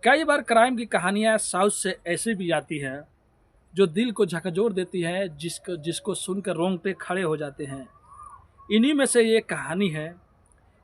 कई बार क्राइम की कहानियाँ साउथ से ऐसे भी आती हैं जो दिल को झकझोर देती है, जिसको जिसको सुनकर रोंगटे खड़े हो जाते हैं। इन्हीं में से ये कहानी है।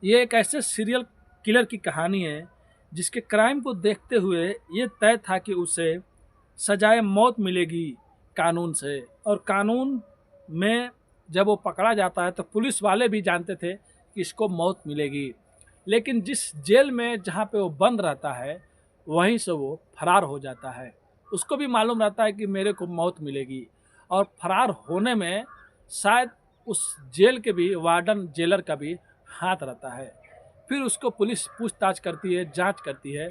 ये एक ऐसे सीरियल किलर की कहानी है जिसके क्राइम को देखते हुए ये तय था कि उसे सजाए मौत मिलेगी कानून से। और कानून में जब वो पकड़ा जाता है तो पुलिस वाले भी जानते थे कि इसको मौत मिलेगी, लेकिन जिस जेल में जहाँ पे वो बंद रहता है वहीं से वो फरार हो जाता है। उसको भी मालूम रहता है कि मेरे को मौत मिलेगी, और फरार होने में शायद उस जेल के भी वार्डन जेलर का भी हाथ रहता है। फिर उसको पुलिस पूछताछ करती है, जांच करती है।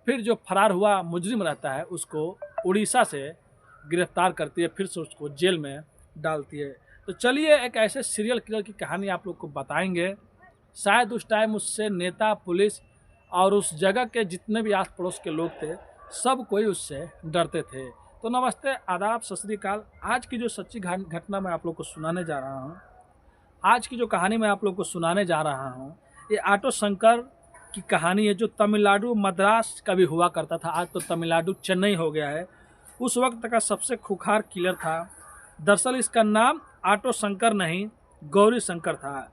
फिर जो फरार हुआ मुजरिम रहता है उसको उड़ीसा से गिरफ्तार करती है, फिर से उसको जेल में डालती है। तो चलिए एक ऐसे सीरियल किलर की कहानी आप लोग को बताएंगे। शायद उस टाइम उससे नेता, पुलिस और उस जगह के जितने भी आस पड़ोस के लोग थे, सब कोई उससे डरते थे। तो नमस्ते, आदाब, सत श्री अकाल। आज की जो सच्ची घटना मैं आप लोग को सुनाने जा रहा हूँ, आज की जो कहानी मैं आप लोग को सुनाने जा रहा हूँ, ये ऑटो शंकर की कहानी है, जो तमिलनाडु मद्रास का भी हुआ करता था। आज तो तमिलनाडु चेन्नई हो गया है। उस वक्त का सबसे खुखार किलर था। दरअसल इसका नाम ऑटो शंकर नहीं, गौरी शंकर था।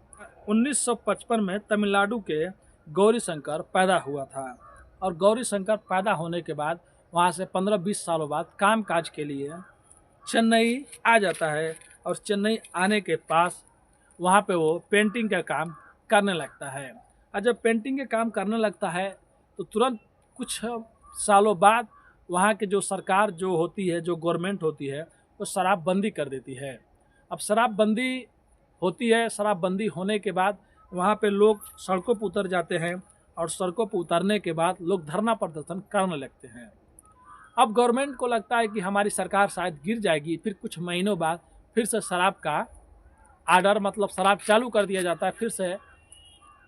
1955 में तमिलनाडु के गौरी शंकर पैदा हुआ था, और गौरी शंकर पैदा होने के बाद वहाँ से 15-20 सालों बाद काम काज के लिए चेन्नई आ जाता है। और चेन्नई आने के पास वहाँ पे वो पेंटिंग का काम करने लगता है। और जब पेंटिंग के काम करने लगता है तो तुरंत कुछ सालों बाद वहाँ के जो सरकार जो होती है, जो गवर्नमेंट होती है, वो शराबबंदी कर देती है। अब शराबबंदी होती है, शराबबंदी होने के बाद वहाँ पे लोग सड़कों पर उतर जाते हैं, और सड़कों पर उतरने के बाद लोग धरना प्रदर्शन करने लगते हैं। अब गवर्नमेंट को लगता है कि हमारी सरकार शायद गिर जाएगी। फिर कुछ महीनों बाद फिर से शराब का आर्डर, मतलब शराब चालू कर दिया जाता है। फिर से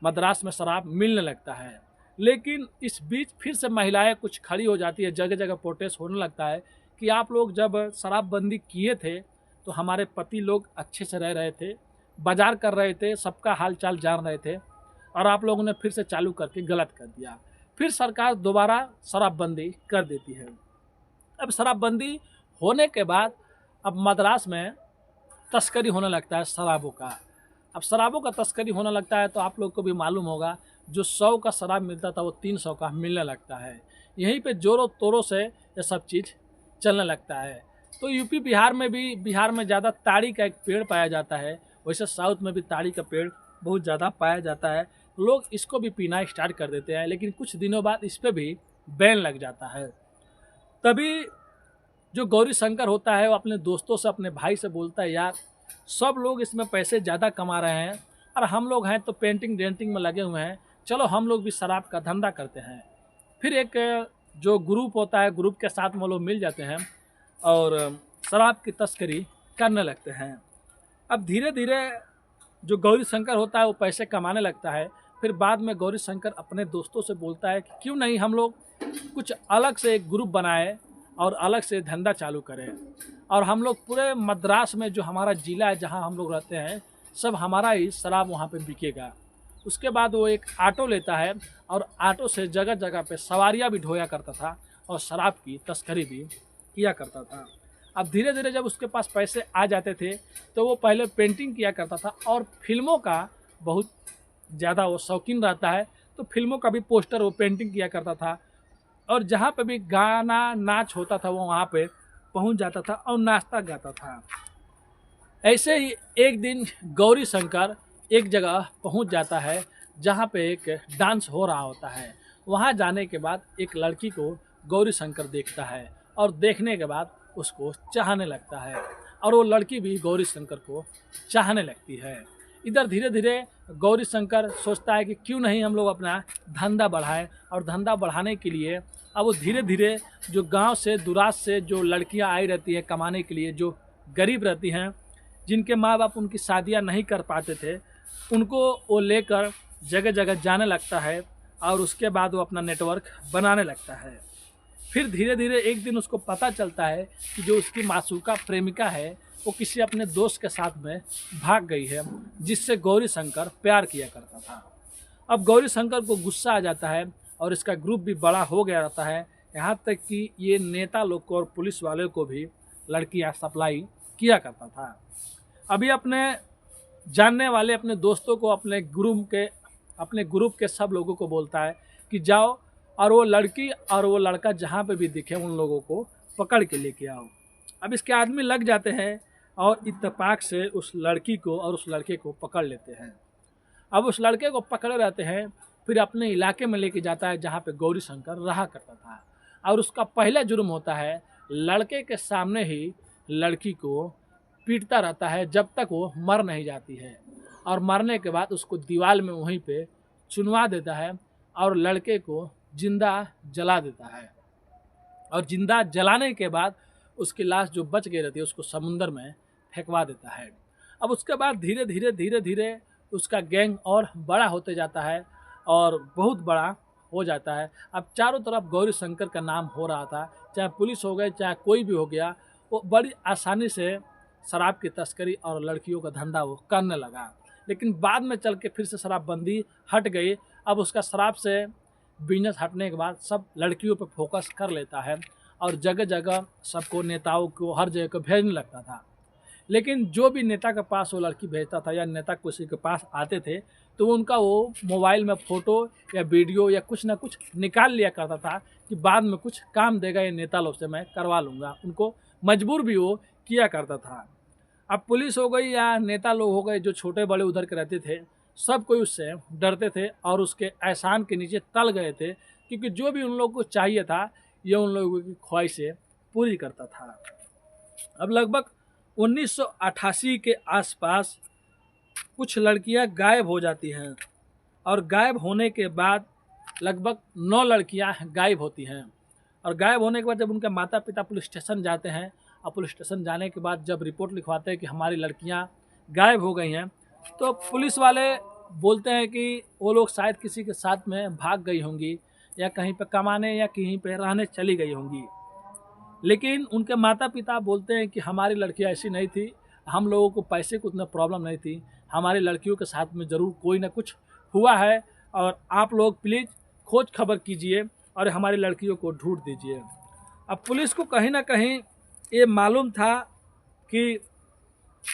मद्रास में शराब मिलने लगता है। लेकिन इस बीच फिर से महिलाएं कुछ खड़ी हो जाती है, जगह जगह प्रोटेस्ट होने लगता है कि आप लोग जब शराबबंदी किए थे तो हमारे पति लोग अच्छे से रह रहे थे, बाजार कर रहे थे, सबका हाल चाल जान रहे थे, और आप लोगों ने फिर से चालू करके गलत कर दिया। फिर सरकार दोबारा शराबबंदी कर देती है। अब शराबबंदी होने के बाद अब मद्रास में तस्करी होने लगता है शराबों का। अब शराबों का तस्करी होने लगता है तो आप लोग को भी मालूम होगा, जो 100 का शराब मिलता था वो 300 का मिलने लगता है। यहीं पे जोरों तोरों से ये सब चीज़ चलने लगता है। तो यूपी बिहार में भी, बिहार में ज़्यादा ताड़ी का एक पेड़ पाया जाता है, वैसे साउथ में भी ताड़ी का पेड़ बहुत ज़्यादा पाया जाता है। लोग इसको भी पीना स्टार्ट कर देते हैं, लेकिन कुछ दिनों बाद इस पर भी बैन लग जाता है। तभी जो गौरी शंकर होता है वो अपने दोस्तों से, अपने भाई से बोलता है, यार सब लोग इसमें पैसे ज़्यादा कमा रहे हैं और हम लोग हैं तो पेंटिंग डेंटिंग में लगे हुए हैं, चलो हम लोग भी शराब का धंधा करते हैं। फिर एक जो ग्रुप होता है, ग्रुप के साथ में लोग मिल जाते हैं और शराब की तस्करी करने लगते हैं। अब धीरे धीरे जो गौरी शंकर होता है वो पैसे कमाने लगता है। फिर बाद में गौरी शंकर अपने दोस्तों से बोलता है कि क्यों नहीं हम लोग कुछ अलग से एक ग्रुप बनाए और अलग से धंधा चालू करें, और हम लोग पूरे मद्रास में जो हमारा ज़िला है जहाँ हम लोग रहते हैं, सब हमारा ही शराब वहाँ पे बिकेगा। उसके बाद वो एक ऑटो लेता है और ऑटो से जगह जगह पे सवारियाँ भी ढोया करता था और शराब की तस्करी भी किया करता था। अब धीरे धीरे जब उसके पास पैसे आ जाते थे तो वो पहले पेंटिंग किया करता था, और फिल्मों का बहुत ज़्यादा वो शौकीन रहता है, तो फिल्मों का भी पोस्टर वो पेंटिंग किया करता था। और जहाँ पे भी गाना नाच होता था वो वहाँ पे पहुँच जाता था और नाचता गाता था। ऐसे ही एक दिन गौरी शंकर एक जगह पहुँच जाता है जहाँ पे एक डांस हो रहा होता है। वहाँ जाने के बाद एक लड़की को गौरी शंकर देखता है, और देखने के बाद उसको चाहने लगता है, और वो लड़की भी गौरी शंकर को चाहने लगती है। इधर धीरे धीरे गौरी शंकर सोचता है कि क्यों नहीं हम लोग अपना धंधा बढ़ाएं, और धंधा बढ़ाने के लिए अब वो धीरे धीरे जो गांव से, दूराज से जो लड़कियां आई रहती है कमाने के लिए, जो गरीब रहती हैं, जिनके माँ बाप उनकी शादियां नहीं कर पाते थे, उनको वो लेकर जगह जगह जाने लगता है, और उसके बाद वो अपना नेटवर्क बनाने लगता है। फिर धीरे धीरे एक दिन उसको पता चलता है कि जो उसकी मासूका प्रेमिका है वो किसी अपने दोस्त के साथ में भाग गई है, जिससे गौरी शंकर प्यार किया करता था। अब गौरी शंकर को गुस्सा आ जाता है और इसका ग्रुप भी बड़ा हो गया रहता है। यहाँ तक कि ये नेता लोग को और पुलिस वाले को भी लड़कियाँ सप्लाई किया करता था। अभी अपने जानने वाले अपने दोस्तों को, अपने ग्रुप के सब लोगों को बोलता है कि जाओ और वो लड़की और वो लड़का जहाँ पे भी दिखे उन लोगों को पकड़ के लेके आओ। अब इसके आदमी लग जाते हैं और इत्तेफाक से उस लड़की को और उस लड़के को पकड़ लेते हैं। अब उस लड़के को पकड़े रहते हैं, फिर अपने इलाके में लेके जाता है जहाँ पे गौरी शंकर रहा करता था। और उसका पहला जुर्म होता है लड़के के सामने ही लड़की को पीटता रहता है जब तक वो मर नहीं जाती है, और मरने के बाद उसको दीवार में वहीं पे चुनवा देता है और लड़के को जिंदा जला देता है। और जिंदा जलाने के बाद उसकी लाश जो बच गई रहती है उसको समुंदर में फेंकवा देता है। अब उसके बाद धीरे धीरे उसका गैंग और बड़ा होते जाता है और बहुत बड़ा हो जाता है। अब चारों तरफ गौरी शंकर का नाम हो रहा था, चाहे पुलिस हो गए चाहे कोई भी हो गया, वो बड़ी आसानी से शराब की तस्करी और लड़कियों का धंधा वो करने लगा। लेकिन बाद में चल के फिर से शराबबंदी हट गई। अब उसका शराब से बिजनेस हटने के बाद सब लड़कियों पर फोकस कर लेता है और जगह जगह सबको, नेताओं को हर जगह को भेजने लगता था। लेकिन जो भी नेता के पास वो लड़की भेजता था या नेता किसी के पास आते थे तो उनका वो मोबाइल में फ़ोटो या वीडियो या कुछ ना कुछ निकाल लिया करता था कि बाद में कुछ काम देगा ये नेता लोग से मैं करवा लूँगा। उनको मजबूर भी वो किया करता था। अब पुलिस हो गई या नेता लोग हो गए जो छोटे बड़े उधर के रहते थे, सब कोई उससे डरते थे और उसके एहसान के नीचे तल गए थे, क्योंकि जो भी उन लोगों को चाहिए था ये उन लोगों की ख्वाहिशें पूरी करता था। अब लगभग 1988 के आसपास कुछ लड़कियां गायब हो जाती हैं और गायब होने के बाद लगभग 9 लड़कियां गायब होती हैं। और गायब होने के बाद जब उनके माता पिता पुलिस स्टेशन जाते हैं और पुलिस स्टेशन जाने के बाद जब रिपोर्ट लिखवाते हैं कि हमारी लड़कियां गायब हो गई हैं, तो पुलिस वाले बोलते हैं कि वो लोग शायद किसी के साथ में भाग गई होंगी या कहीं पर कमाने या कहीं पर रहने चली गई होंगी। लेकिन उनके माता पिता बोलते हैं कि हमारी लड़कियां ऐसी नहीं थी, हम लोगों को पैसे की उतना प्रॉब्लम नहीं थी, हमारी लड़कियों के साथ में ज़रूर कोई ना कुछ हुआ है और आप लोग प्लीज़ खोज खबर कीजिए और हमारी लड़कियों को ढूंढ दीजिए। अब पुलिस को कहीं ना कहीं ये मालूम था कि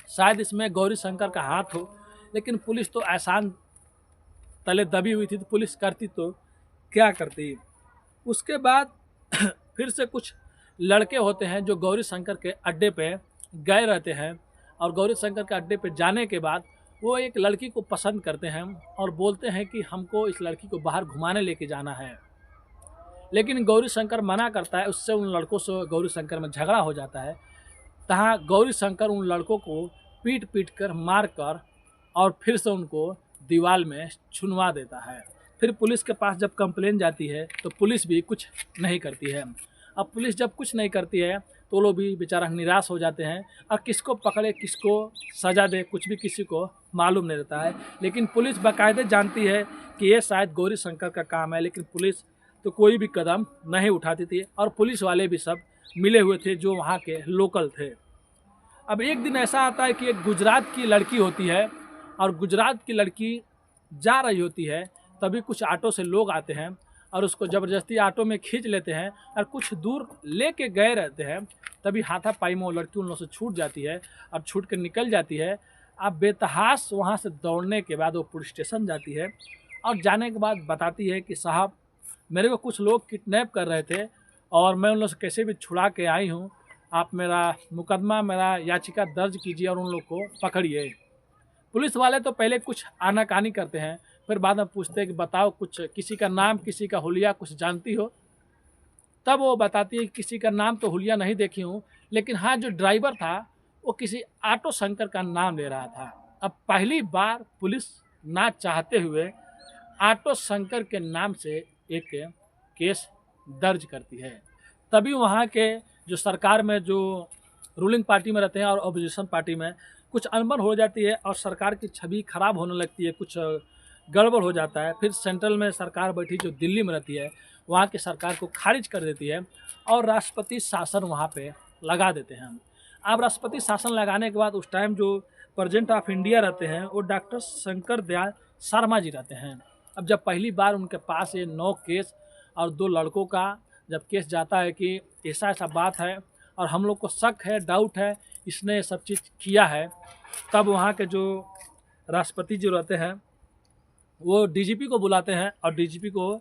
शायद इसमें गौरी शंकर का हाथ हो, लेकिन पुलिस तो एहसान तले दबी हुई थी, तो पुलिस करती तो क्या करती। उसके बाद फिर से कुछ लड़के होते हैं जो गौरी शंकर के अड्डे पे गए रहते हैं और गौरी शंकर के अड्डे पे जाने के बाद वो एक लड़की को पसंद करते हैं और बोलते हैं कि हमको इस लड़की को बाहर घुमाने लेके जाना है। लेकिन गौरी शंकर मना करता है, उससे उन लड़कों से गौरी शंकर में झगड़ा हो जाता है। तहाँ गौरी शंकर उन लड़कों को पीट पीट कर मार कर और फिर से उनको दीवार में चुनवा देता है। फिर पुलिस के पास जब कंप्लेन जाती है तो पुलिस भी कुछ नहीं करती है। अब पुलिस जब कुछ नहीं करती है तो लोग भी बेचारा निराश हो जाते हैं और किसको पकड़े किसको सज़ा दे कुछ भी किसी को मालूम नहीं रहता है। लेकिन पुलिस बाकायदे जानती है कि ये शायद गौरी शंकर का काम है, लेकिन पुलिस तो कोई भी कदम नहीं उठाती थी और पुलिस वाले भी सब मिले हुए थे जो वहाँ के लोकल थे। अब एक दिन ऐसा आता है कि एक गुजरात की लड़की होती है और गुजरात की लड़की जा रही होती है, तभी कुछ ऑटो से लोग आते हैं और उसको ज़बरदस्ती ऑटो में खींच लेते हैं और कुछ दूर लेके गए रहते हैं। तभी हाथापाई में वो लड़की उन लोगों से छूट जाती है और छूट कर निकल जाती है। अब बेतहास वहाँ से दौड़ने के बाद वो पुलिस स्टेशन जाती है और जाने के बाद बताती है कि साहब मेरे को कुछ लोग किडनैप कर रहे थे और मैं उन लोगों से कैसे भी छुड़ा के आई हूँ, आप मेरा मुकदमा मेरा याचिका दर्ज कीजिए और उन लोग को पकड़िए। पुलिस वाले तो पहले कुछ आनाकानी करते हैं, फिर बाद में पूछते हैं कि बताओ कुछ किसी का नाम किसी का हुलिया कुछ जानती हो। तब वो बताती है कि किसी का नाम तो हुलिया नहीं देखी हूँ, लेकिन हाँ जो ड्राइवर था वो किसी ऑटो शंकर का नाम ले रहा था। अब पहली बार पुलिस ना चाहते हुए ऑटो शंकर के नाम से एक केस दर्ज करती है। तभी वहाँ के जो सरकार में जो रूलिंग पार्टी में रहते हैं और अपोजिशन पार्टी में कुछ अनबन हो जाती है और सरकार की छवि खराब होने लगती है, कुछ गड़बड़ हो जाता है। फिर सेंट्रल में सरकार बैठी जो दिल्ली में रहती है वहाँ की सरकार को खारिज कर देती है और राष्ट्रपति शासन वहाँ पे लगा देते हैं। अब राष्ट्रपति शासन लगाने के बाद उस टाइम जो प्रेसिडेंट ऑफ इंडिया रहते हैं वो डॉक्टर शंकर दयाल शर्मा जी रहते हैं अब जब पहली बार उनके पास ये 9 केस और 2 लड़कों का जब केस जाता है कि ऐसा ऐसा बात है और हम लोग को शक है, डाउट है, इसने ये सब चीज़ किया है, तब वहाँ के जो राष्ट्रपति जो रहते हैं वो डीजीपी को बुलाते हैं और डीजीपी को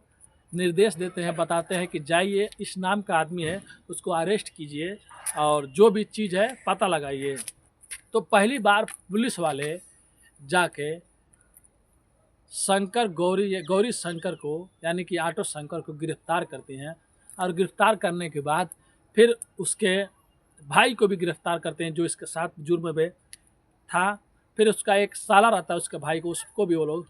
निर्देश देते हैं, बताते हैं कि जाइए, इस नाम का आदमी है, उसको अरेस्ट कीजिए और जो भी चीज़ है पता लगाइए। तो पहली बार पुलिस वाले जाके गौरी शंकर को यानी कि ऑटो शंकर को गिरफ्तार करते हैं और गिरफ्तार करने के बाद फिर उसके भाई को भी गिरफ्तार करते हैं जो इसके साथ जुर्म में था। फिर उसका एक साला रहता है उसके भाई को, उसको भी वो लोग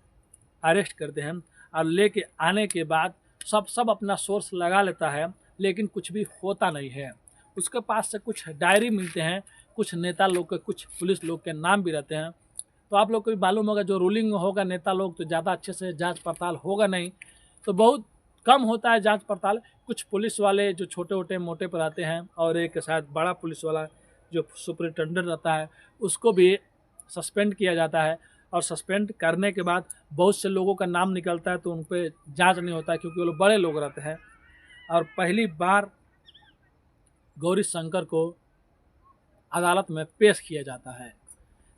अरेस्ट करते हैं और लेके आने के बाद सब अपना सोर्स लगा लेता है, लेकिन कुछ भी होता नहीं है। उसके पास से कुछ डायरी मिलते हैं, कुछ नेता लोग के, कुछ पुलिस लोग के नाम भी रहते हैं। तो आप लोग को भी मालूम होगा जो रूलिंग होगा नेता लोग तो ज़्यादा अच्छे से जांच पड़ताल होगा नहीं, तो बहुत कम होता है जांच पड़ताल। कुछ पुलिस वाले जो छोटे मोटे पर आते हैं और एक शायद बड़ा पुलिस वाला जो सुपरिटेंडेंट रहता है उसको भी सस्पेंड किया जाता है और सस्पेंड करने के बाद बहुत से लोगों का नाम निकलता है तो उन पर जाँच नहीं होता है क्योंकि वो लोग बड़े लोग रहते हैं। और पहली बार गौरी शंकर को अदालत में पेश किया जाता है।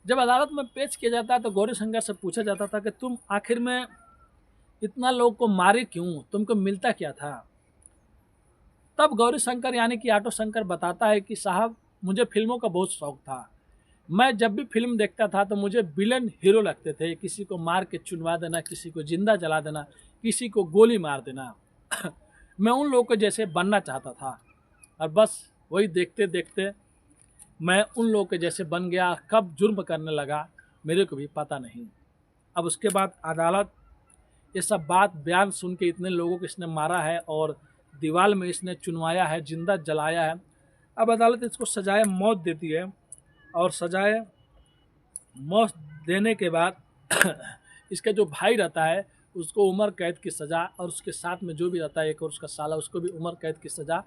जब अदालत में पेश किया जाता है तो गौरी शंकर से पूछा जाता था कि तुम आखिर में इतना लोग को मारे क्यों, तुमको मिलता क्या था। तब गौरी शंकर यानी कि ऑटो शंकर बताता है कि साहब मुझे फिल्मों का बहुत शौक था, मैं जब भी फिल्म देखता था तो मुझे विलन हीरो लगते थे, किसी को मार के चुनवा देना, किसी को जिंदा जला देना, किसी को गोली मार देना मैं उन लोगों को जैसे बनना चाहता था और बस वही देखते देखते मैं उन लोगों के जैसे बन गया। कब जुर्म करने लगा मेरे को भी पता नहीं। अब उसके बाद अदालत ये सब बात बयान सुन के इतने लोगों को इसने मारा है और दीवार में इसने चुनवाया है, जिंदा जलाया है, अब अदालत इसको सजाए मौत देती है और सजाए मौत देने के बाद इसका जो भाई रहता है उसको उम्र कैद की सज़ा और उसके साथ में जो भी रहता है एक और उसका साला उसको भी उम्र कैद की सज़ा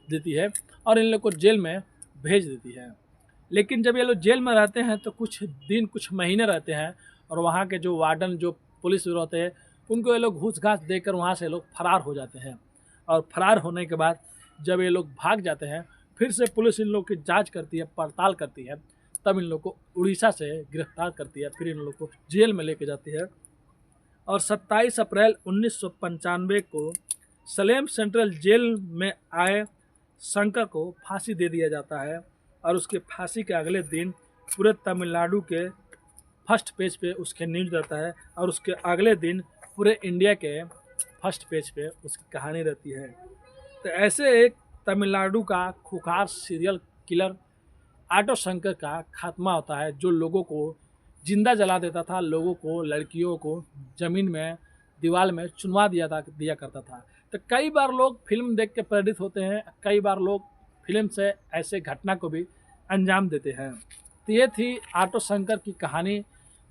देती है और इन लोग को जेल में भेज देती है। लेकिन जब ये लोग जेल में रहते हैं तो कुछ दिन कुछ महीने रहते हैं और वहाँ के जो वार्डन जो पुलिस रहते हैं उनको ये लोग घूस घास देकर वहाँ से लोग फरार हो जाते हैं और फरार होने के बाद जब ये लोग भाग जाते हैं फिर से पुलिस इन लोग की जांच करती है, पड़ताल करती है, तब इन लोग को उड़ीसा से गिरफ्तार करती है, फिर इन लोग को जेल में लेके जाती है और 27 अप्रैल 1995 को सलेम सेंट्रल जेल में आए शंकर को फांसी दे दिया जाता है और उसके फांसी के अगले दिन पूरे तमिलनाडु के फर्स्ट पेज पे उसके न्यूज़ रहता है और उसके अगले दिन पूरे इंडिया के फर्स्ट पेज पे उसकी कहानी रहती है। तो ऐसे एक तमिलनाडु का cooker serial killer auto Shankar का खात्मा होता है जो लोगों को जिंदा जला देता था, लोगों को, लड़कियों को ज़मीन में दीवार में चुनवा दिया करता था। तो कई बार लोग फिल्म देख के प्रेरित होते हैं, कई बार लोग फिल्म से ऐसे घटना को भी अंजाम देते हैं। तो ये थी ऑटो शंकर की कहानी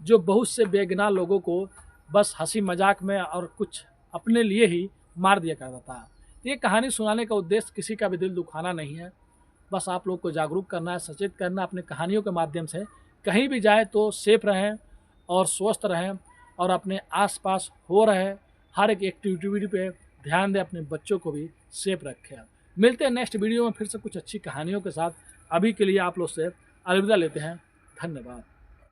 जो बहुत से बेगुनाह लोगों को बस हंसी मजाक में और कुछ अपने लिए ही मार दिया करता था। ये कहानी सुनाने का उद्देश्य किसी का भी दिल दुखाना नहीं है, बस आप लोग को जागरूक करना है, सचेत करना अपने कहानियों के माध्यम से। कहीं भी जाए तो सेफ रहें और स्वस्थ रहें और अपने आसपास हो रहे हर एक एक्टिविटी पे ध्यान दें, अपने बच्चों को भी सेफ रखें। मिलते हैं नेक्स्ट वीडियो में फिर से कुछ अच्छी कहानियों के साथ। अभी के लिए आप लोग से अलविदा लेते हैं। धन्यवाद।